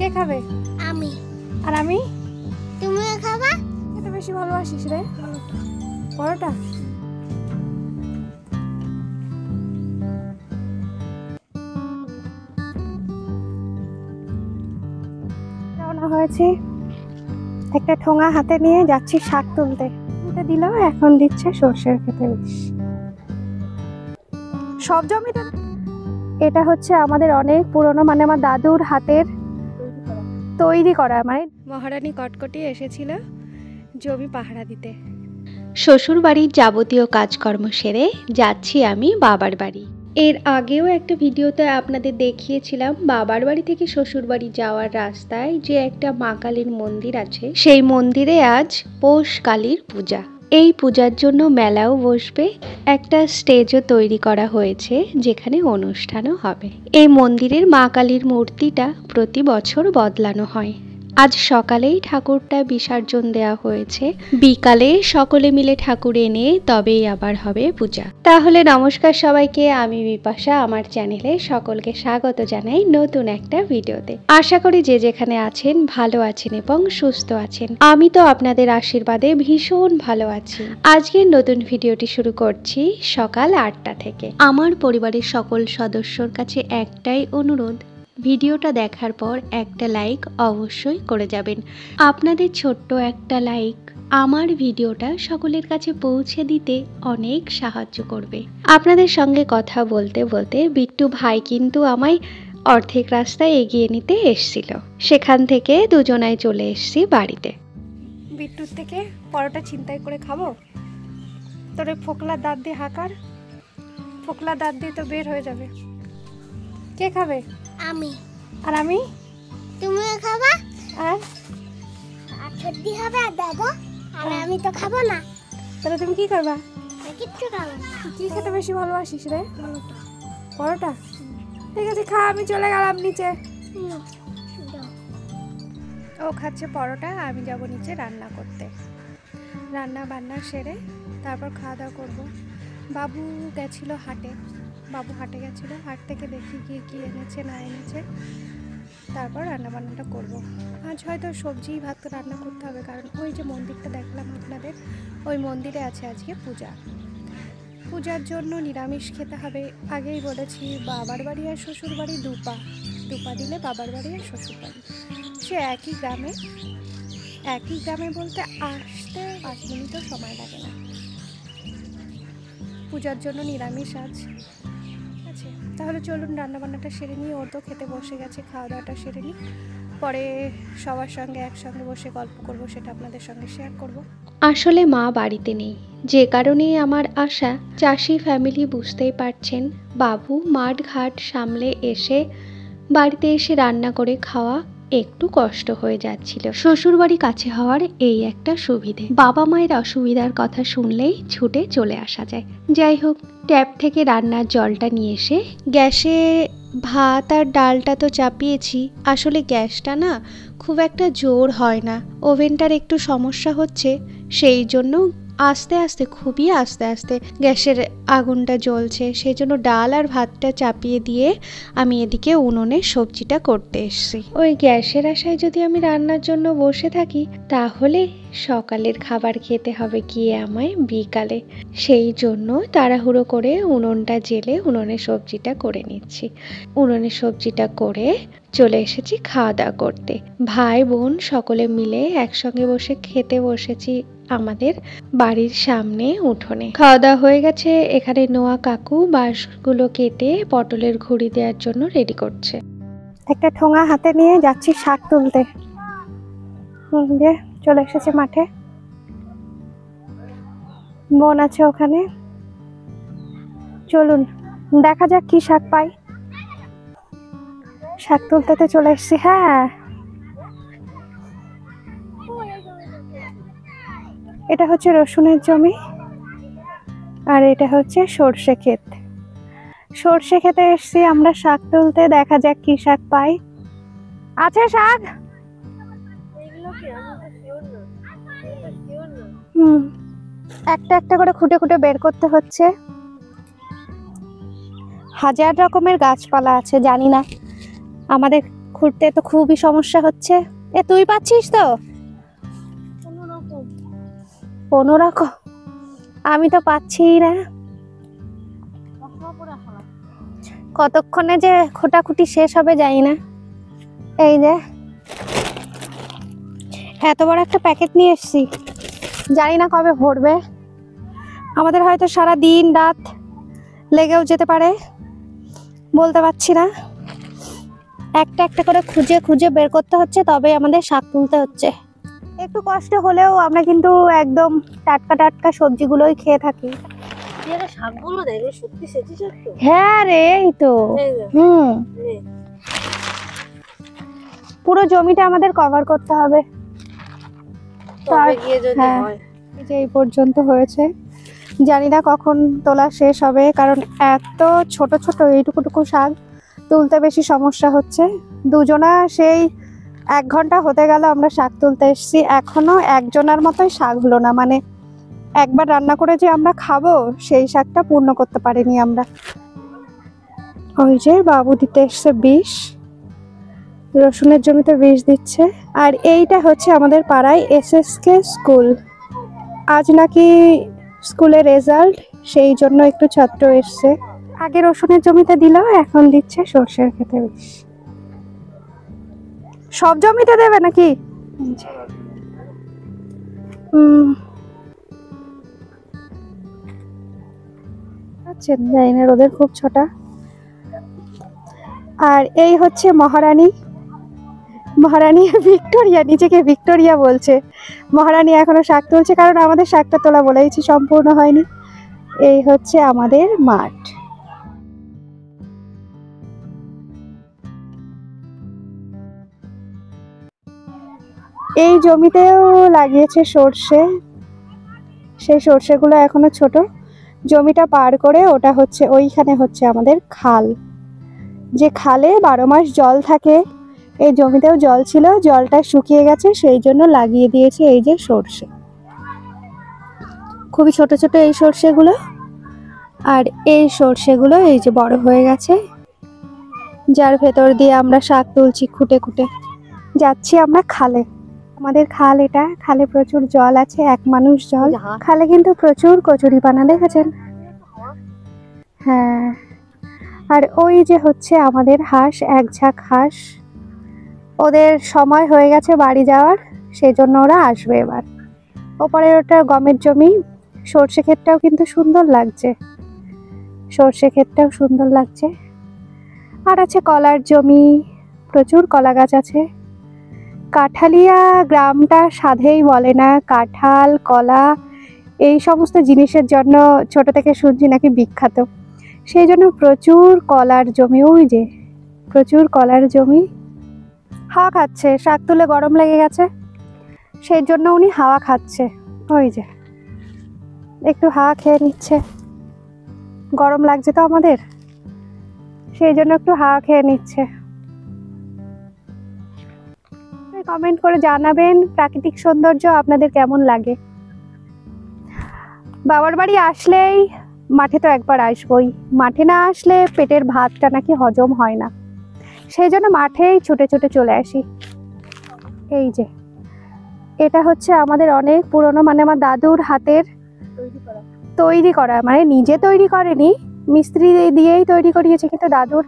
কে খাবে? আমি। আর আমি? তুমিও খাবা? এটা বেশি ভালোবাসিস রে পরোটা। রওনা হয়েছি, একটা ঠোঙা হাতে নিয়ে যাচ্ছি শাক তুলতে। দিল এখন দিচ্ছে সর্ষের খেতে বিষ। সব জমিতে এটা হচ্ছে আমাদের অনেক পুরনো, মানে আমার দাদুর হাতের তৈরি করা। মানে মহারানী কটকটি এসেছিল জমি পাহারা দিতে। শ্বশুর বাড়ির যাবতীয় কাজকর্ম সেরে যাচ্ছি আমি বাবার বাড়ি। এর আগেও একটা ভিডিওতে আপনাদের দেখিয়েছিলাম বাবার বাড়ি থেকে শ্বশুর বাড়ি যাওয়ার রাস্তায় যে একটা মা কালীর মন্দির আছে, সেই মন্দিরে আজ পৌষ কালীর পূজা। এই পূজার জন্য মেলাও বসবে, একটা স্টেজও তৈরি করা হয়েছে যেখানে অনুষ্ঠানও হবে। এই মন্দিরের মা কালীর মূর্তিটা প্রতি বছর বদলানো হয়। আজ সকালেই ঠাকুরটা বিসর্জন দেওয়া হয়েছে, বিকালে সকলে মিলে ঠাকুর এনে তবেই আবার হবে পূজা। তাহলে নমস্কার সবাইকে, আমি বিপাশা, আমার চ্যানেলে সকলকে স্বাগত জানাই নতুন একটা ভিডিওতে। আশা করি যে যেখানে আছেন ভালো আছেন এবং সুস্থ আছেন। আমি তো আপনাদের আশীর্বাদে ভীষণ ভালো আছি। আজকের নতুন ভিডিওটি শুরু করছি সকাল 8টা থেকে। আমার পরিবারের সকল সদস্যর কাছে একটাই অনুরোধ, ভিডিওটা দেখার পর একটা লাইক অবশ্যই করে যাবেন। আপনাদের ছোট্ট একটা লাইক আমার ভিডিওটা সকলের কাছে পৌঁছে দিতে অনেক সাহায্য করবে। আপনাদের সঙ্গে কথা বলতে বলতে বিট্টু ভাই কিন্তু আমায় অর্ধেক রাস্তায় এগিয়ে নিতে এসছিল। সেখান থেকে দুজনাই চলে এসেছি বাড়িতে। বিট্টুর থেকে পরোটা ছিনতাই করে খাবো? তোর ফোকলা দাঁত দিয়ে হাঁকার, ফোকলা দাঁত দিয়ে তো বের হয়ে যাবে। কে খাবে? আমি। আর আমি? তুমিও খাবা? আর ছোট্টি হবে আর দাদা, আর আমি তো খাবো না। তাহলে তুমি কি করবা? কিচ্ছু খাবো না। কি খেতে বেশি ভালোবাসিস রে? পরোটা। ঠিক আছে খা, আমি চলে গেলাম নিচে। ও খাচ্ছে পরোটা, আমি যাব নিচে রান্না করতে। রান্না বান্না সেরে তারপর খাওয়া দাওয়া করবো। বাবু গেছিলো হাটে, বাবু হাটে গেছিলো, হাট থেকে দেখি গিয়ে কী এনেছে না এনেছে, তারপর রান্না বান্নাটা করবো। আজ হয়তো সবজি ভাত রান্না করতে হবে, কারণ ওই যে মন্দিরটা দেখলাম আপনাদের, ওই মন্দিরে আছে আজকে পূজা। পূজার জন্য নিরামিষ খেতে হবে। আগেই বলেছি বাবার বাড়ি আর শ্বশুর বাড়ি দুপা দিলে বাবার বাড়ি আর শ্বশুর বাড়ি সে একই গ্রামে বলতে আসতে 5 মিনিটও সময় লাগে না। পূজার জন্য নিরামিষ আছে। তাহলে চলুন রান্নাবান্নাটা সেরে নিই। ও তো খেতে বসে গেছে, খাওয়া দাওয়াটা সেরে নিই, পরে সবার সঙ্গে একসঙ্গে বসে গল্প করব, সেটা আপনাদের সঙ্গে শেয়ার করব। আসলে মা বাড়িতে নেই, যে কারণেই আমার আশা। চাষি ফ্যামিলি বুঝতেই পারছেন, বাবু মাঠ ঘাট সামলে এসে বাড়িতে এসে রান্না করে খাওয়া একটু কষ্ট হয়ে যাচ্ছিল। শ্বশুর বাড়ি কাছে হওয়ার এই একটা সুবিধে। বাবা মায়ের অসুবিধার কথা শুনলেই ছুটে চলে আসা যায়। যাই হোক, ট্যাপ থেকে রান্নার জলটা নিয়ে এসে গ্যাসে ভাত আর ডালটা তো চাপিয়েছি। আসলে গ্যাসটা না খুব একটা জোর হয় না, ওভেনটার একটু সমস্যা হচ্ছে, সেই জন্য খুবই আস্তে আস্তে গ্যাসের আগুনটা জ্বলছে। সেই জন্য ডাল আর ভাতটা চাপিয়ে দিয়ে আমি এদিকে উনুনে সবজিটা করতে এসেছি। ওই গ্যাসের আশায় যদি আমি রান্নার জন্য বসে থাকি, তাহলে সকালের খাবার খেতে হবে গিয়ে আমায় বিকালে। সেই জন্য তাড়াহুড়ো করে উনুনটা জেলে উনুনে সবজিটা করে নিচ্ছি। উনুনে সবজিটা করে চলে এসেছি খাওয়া দাওয়া করতে। ভাই বোন সকলে মিলে একসঙ্গে বসে খেতে বসেছি আমাদের বাড়ির সামনে উঠোনে। খাওয়া দাওয়া হয়ে গেছে। এখানে নোয়া কাকু বাঁশগুলো কেটে পটলের ঘুড়ি দেওয়ার জন্য রেডি করছে। একটা ঠোঙা হাতে নিয়ে যাচ্ছি শাক তুলতে। যে চলে এসেছে মাঠে, বোন আছে ওখানে। চলুন দেখা যাক কি শাক পাই। শাক তুলতে চলে এসেছি। হ্যাঁ, এটা হচ্ছে রসুনের জমি আর এটা হচ্ছে সর্ষে ক্ষেত। সর্ষে খেতে এসছি আমরা শাক তুলতে, দেখা যাক কি শাক পাই। আছে শাক? একটা একটা করে খুঁটে খুঁটে বের করতে হচ্ছে। হাজার রকমের গাছপালা আছে, জানি না আমাদের খুঁড়তে তো খুবই সমস্যা হচ্ছে। এ তুই পাচ্ছিস তো? কোনো রকম। আমি তো পাচ্ছি না। কতক্ষণে যে খোটাখুটি শেষ হবে জানি না। এই যে এত বড় একটা প্যাকেট নিয়ে এসেছি, জানি না কবে ভরবে। আমাদের হয়তো সারা দিন রাত লেগেও যেতে পারে, বলতে পারছি না। একটা একটা করে খুঁজে খুঁজে বের করতে হচ্ছে, তবে আমাদের শাক তুলতে হচ্ছে। একটু কষ্ট হলেও আমরা কিন্তু একদম টাটকা টাটকা সবজিগুলোই খেয়ে থাকি। শাকগুলো দেখো সত্যি সেচে শাক তো। হ্যাঁ রে, এই তো। পুরো জমিটা আমাদের কভার করতে হবে। যে এই পর্যন্ত হয়েছে, জানি না কখন তোলা শেষ হবে, কারণ এত ছোট ছোট এইটুকুটুকু শাক তুলতে বেশি সমস্যা হচ্ছে। দুজনা সেই 1 ঘন্টা হতে গেল আমরা শাক তুলতে এসেছি, এখনো একজনের মতোই শাক হলো না। মানে একবার রান্না করে যে আমরা খাবো সেই শাকটা পূর্ণ করতে পারিনি আমরা। ওই যে বাবু দিতে এসছে বিষ, রসুনের জমিতে বিষ দিচ্ছে। আর এইটা হচ্ছে আমাদের পাড়ায় SSK স্কুল। আজ নাকি স্কুলের রেজাল্ট, সেই জন্য একটু ছাত্র এসছে। আগে রসুনের জমিতে দিল, এখন দিচ্ছে সর্ষের ক্ষেতে বিষ। সব জমিতে দেবে নাকি? জানি না, রোদের খুব ছোটা। আর এই হচ্ছে মহারানী। মহারানী ভিক্টোরিয়া, নিজেকে ভিক্টোরিয়া বলছে। মহারানী এখনো শাক তুলছে, কারণ আমাদের শাকটা তোলা বলেইছি সম্পূর্ণ হয়নি। এই হচ্ছে আমাদের মাঠ। এই জমিতেও লাগিয়েছে সর্ষে, সেই সর্ষেগুলো এখনো ছোট। জমিটা পার করে ওটা হচ্ছে, ওইখানে হচ্ছে আমাদের খাল, যে খালে 12 মাস জল থাকে। এই জমিতেও জল ছিল, জলটা শুকিয়ে গেছে, সেই জন্য লাগিয়ে দিয়েছে এই যে সর্ষে। খুবই ছোট ছোট এই সর্ষেগুলো। আর এই সর্ষেগুলো এই যে বড় হয়ে গেছে, যার ভেতর দিয়ে আমরা শাক তুলছি খুঁটে খুঁটে। যাচ্ছি আমরা খালে। আমাদের খাল এটা, খালে প্রচুর জল আছে, 1 মানুষ জল। খালে কিন্তু প্রচুর কচুরিপানা, দেখেছেন? হ্যাঁ। আর ওই যে হচ্ছে আমাদের হাঁস, 1 ঝাঁক হাঁস। ওদের সময় হয়ে গেছে বাড়ি যাওয়ার, সেই জন্য ওরা আসবে এবার। ওপরে ওটা গমের জমি। সর্ষে ক্ষেতটাও কিন্তু সুন্দর লাগছে, সর্ষে ক্ষেতটাও সুন্দর লাগছে। আর আছে কলার জমি, প্রচুর কলা গাছ আছে। কাঁঠালিয়া গ্রামটা সাধেই বলে না, কাঁঠাল কলা এই সমস্ত জিনিসের জন্য ছোট থেকে শুনছি নাকি বিখ্যাত। সেই জন্য প্রচুর কলার জমি, ওই যে প্রচুর কলার জমি। হাওয়া খাচ্ছে, শাক তুলে গরম লেগে গেছে, সেই জন্য উনি হাওয়া খাচ্ছে। ওই যে একটু হাওয়া খেয়ে নিচ্ছে, গরম লাগছে তো আমাদের, সেই জন্য একটু হাওয়া খেয়ে নিচ্ছে। কমেন্ট করে জানাবেন প্রাকৃতিক সৌন্দর্য আপনাদের কেমন লাগে। বাবার বাড়ি আসলেই মাঠে তো একবার আসবই, মাঠে না আসলে পেটের ভাতটা নাকি হজম হয় না, সেই জন্য মাঠেই ছুটে ছুটে চলে আসি। এই যে এটা হচ্ছে আমাদের অনেক পুরনো, মানে আমার দাদুর হাতের তৈরি করা, মানে নিজে তৈরি করেনি, মিস্ত্রি দিয়েই তৈরি করিয়েছে, কিন্তু দাদুর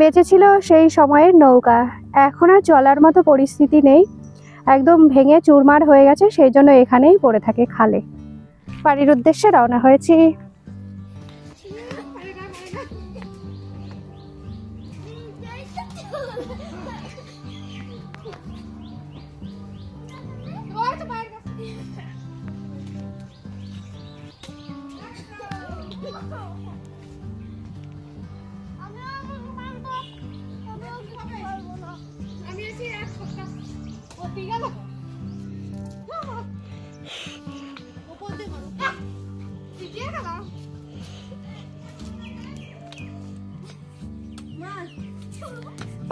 বেঁচে ছিল সেই সময়ের নৌকা। এখন আর চলার মতো পরিস্থিতি নেই, একদম ভেঙে চুরমার হয়ে গেছে, সেই জন্য এখানেই পড়ে থাকে খালে। বাড়ির উদ্দেশ্যে রওনা হয়েছি।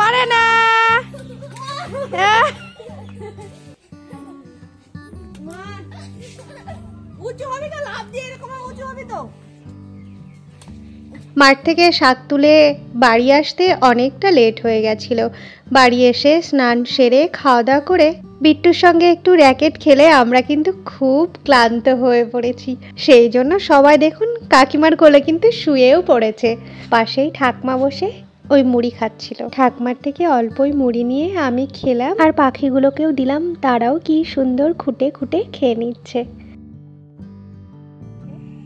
পারে না, উঁচু হবে তো, লাভ দিয়ে এরকম উঁচু হবে তো। মাঠ থেকে শাক তুলে বাড়ি আসতে অনেকটা লেট হয়ে গেছিল। বাড়ি এসে স্নান সেরে খাওয়া দাওয়া করে বিট্টুর সঙ্গে একটু র্যাকেট খেলে আমরা কিন্তু খুব ক্লান্ত হয়ে পড়েছি। সেই জন্য সবাই দেখুন কাকিমার কোলে কিন্তু শুয়েও পড়েছে। পাশেই ঠাকমা বসে ওই মুড়ি খাচ্ছিল। ঠাকমার থেকে অল্পই মুড়ি নিয়ে আমি খেলাম আর পাখিগুলোকেও দিলাম, তারাও কি সুন্দর খুঁটে খুঁটে খেয়ে নিচ্ছে।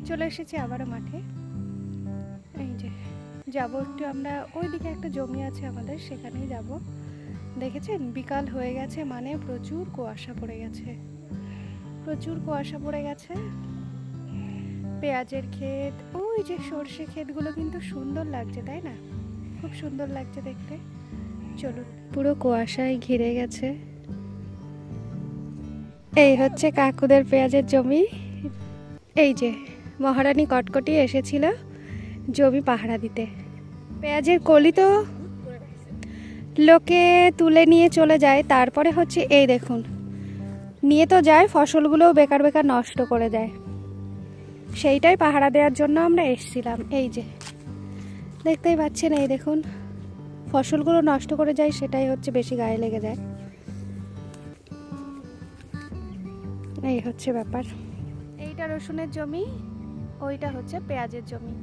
চলে এসেছি আবারও মাঠে। এই যে যাবো একটু আমরা, ওইদিকে একটা জমি আছে আমাদের, সেখানেই যাব। দেখেছেন বিকাল হয়ে গেছে মানে প্রচুর কুয়াশা পড়ে গেছে, প্রচুর কুয়াশা পড়ে গেছে। পেঁয়াজের ক্ষেত, ওই যে সর্ষে ক্ষেতগুলো কিন্তু সুন্দর লাগছে, তাই না? খুব সুন্দর লাগছে দেখতে। চলুন, পুরো কুয়াশায় ঘিরে গেছে। এই হচ্ছে কাকুদের পেঁয়াজের জমি। এই যে মহারানী কটকটি এসেছিল জমি পাহারা দিতে। পেঁয়াজের কলি তো লোকে তুলে নিয়ে চলে যায়, তারপরে হচ্ছে এই দেখুন নিয়ে তো যায়, ফসলগুলোও বেকার বেকার নষ্ট করে দেয়। সেইটাই পাহারা দেওয়ার জন্য আমরা এসেছিলাম। এই যে দেখতেই পাচ্ছেন, এই দেখুন ফসলগুলো নষ্ট করে যায়, সেটাই হচ্ছে বেশি গায়ে লেগে যায়। এই হচ্ছে ব্যাপার। এইটা রসুনের জমি, ওইটা হচ্ছে পেঁয়াজের জমি।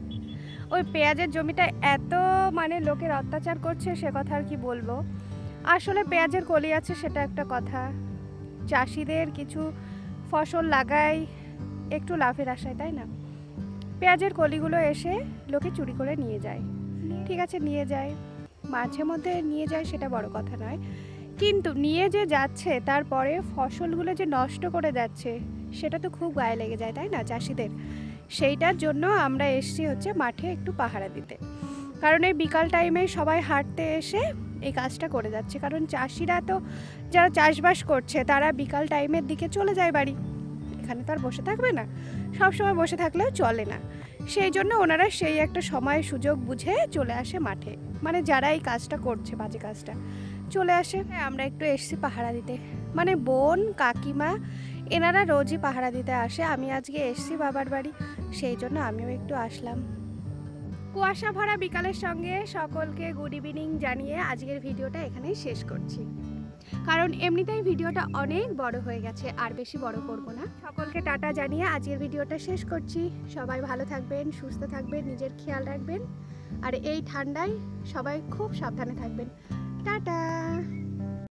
ওই পেঁয়াজের জমিটা এত মানে লোকের অত্যাচার করছে, সে কথা আর কি বলবো। আসলে পেঁয়াজের কলি আছে সেটা একটা কথা, চাষিদের কিছু ফসল লাগায় একটু লাভের আশায়, তাই না? পেঁয়াজের কলিগুলো এসে লোকে চুরি করে নিয়ে যায়। ঠিক আছে, নিয়ে যায়, মাঝে মধ্যে নিয়ে যায়, সেটা বড় কথা নয়, কিন্তু নিয়ে যে যাচ্ছে তারপরে ফসলগুলো যে নষ্ট করে যাচ্ছে সেটা তো খুব গায়ে লেগে যায়, তাই না চাষিদের? সেইটার জন্য আমরা এসেছি হচ্ছে মাঠে একটু পাহারা দিতে। কারণ এই বিকাল টাইমে সবাই হাঁটতে এসে এই কাজটা করে যাচ্ছে। কারণ চাষিরা তো যারা চাষবাস করছে তারা বিকাল টাইমের দিকে চলে যায় বাড়ি, এখানে তো আর বসে থাকবে না, সব সময় বসে থাকলেও চলে না। সেই জন্য ওনারা সেই একটা সময় সুযোগ বুঝে চলে আসে মাঠে, মানে যারা এই কাজটা করছে বাজে কাজটা চলে আসে। আমরা একটু এসছি পাহারা দিতে, মানে বোন কাকিমা এনারা রোজই পাহারা দিতে আসে। আমি আজকে এসছি বাবার বাড়ি, সেই জন্য আমিও একটু আসলাম। কুয়াশা ভরা বিকালের সঙ্গে সকলকে গুড ইভিনিং জানিয়ে আজকের ভিডিওটা এখানেই শেষ করছি, কারণ এমনিতেই ভিডিওটা অনেক বড় হয়ে গেছে, আর বেশি বড় করব না। সকলকে টাটা জানিয়ে আজকের ভিডিওটা শেষ করছি। সবাই ভালো থাকবেন, সুস্থ থাকবেন, নিজের খেয়াল রাখবেন, আর এই ঠান্ডায় সবাই খুব সাবধানে থাকবেন। টাটা।